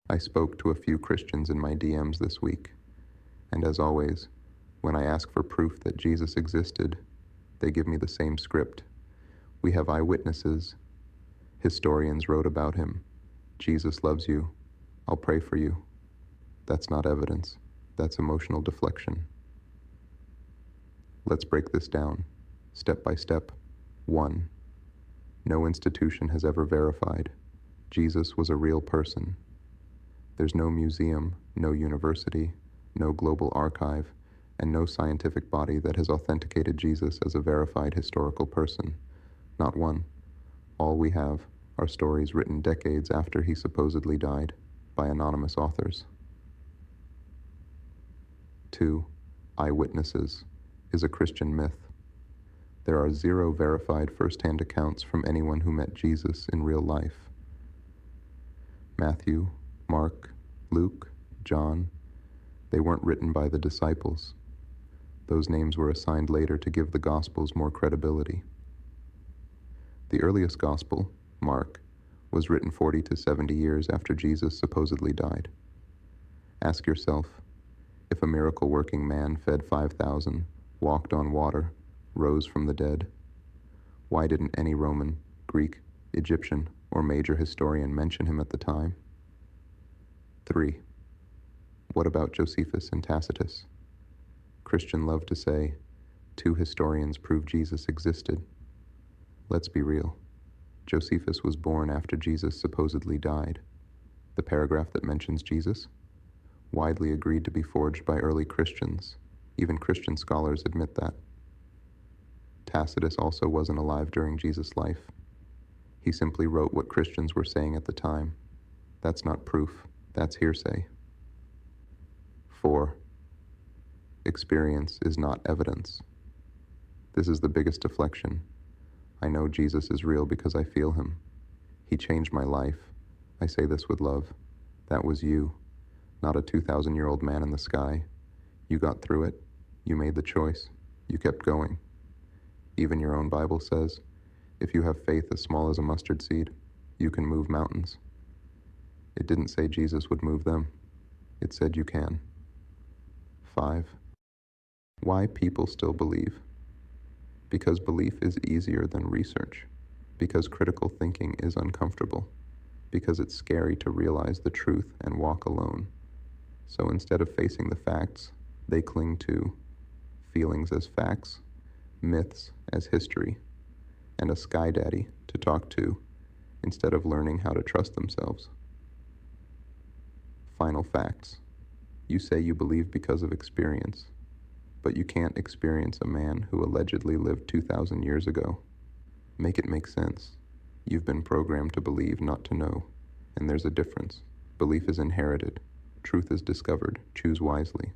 I spoke to a few Christians in my DMs this week, and as always, when I ask for proof that Jesus existed, they give me the same script. We have eyewitnesses. Historians wrote about him. Jesus loves you. I'll pray for you. That's not evidence. That's emotional deflection. Let's break this down, step by step. 1. No institution has ever verified Jesus was a real person. There's no museum, no university, no global archive, and no scientific body that has authenticated Jesus as a verified historical person. Not one. All we have are stories written decades after he supposedly died by anonymous authors. 2. Eyewitnesses is a Christian myth. There are 0 verified first-hand accounts from anyone who met Jesus in real life. Matthew, Mark, Luke, John, they weren't written by the disciples. Those names were assigned later to give the Gospels more credibility. The earliest Gospel, Mark, was written 40 to 70 years after Jesus supposedly died. Ask yourself, if a miracle-working man fed 5,000, walked on water, rose from the dead, why didn't any Roman, Greek, Egyptian, or major historian mention him at the time? 3. What about Josephus and Tacitus? Christians love to say, 2 historians prove Jesus existed. Let's be real. Josephus was born after Jesus supposedly died. The paragraph that mentions Jesus? Widely agreed to be forged by early Christians. Even Christian scholars admit that. Tacitus also wasn't alive during Jesus' life. He simply wrote what Christians were saying at the time. That's not proof, that's hearsay. 4. Experience is not evidence. This is the biggest deflection. I know Jesus is real because I feel him. He changed my life. I say this with love. That was you, not a 2,000-year-old man in the sky. You got through it. You made the choice. You kept going. Even your own Bible says, if you have faith as small as a mustard seed, you can move mountains. It didn't say Jesus would move them. It said you can. 5. Why people still believe? Because belief is easier than research. Because critical thinking is uncomfortable. Because it's scary to realize the truth and walk alone. So instead of facing the facts, they cling to feelings as facts, myths as history, and a sky daddy to talk to instead of learning how to trust themselves. Final facts. You say you believe because of experience, but you can't experience a man who allegedly lived 2,000 years ago. Make it make sense. You've been programmed to believe, not to know, and there's a difference. Belief is inherited. Truth is discovered. Choose wisely.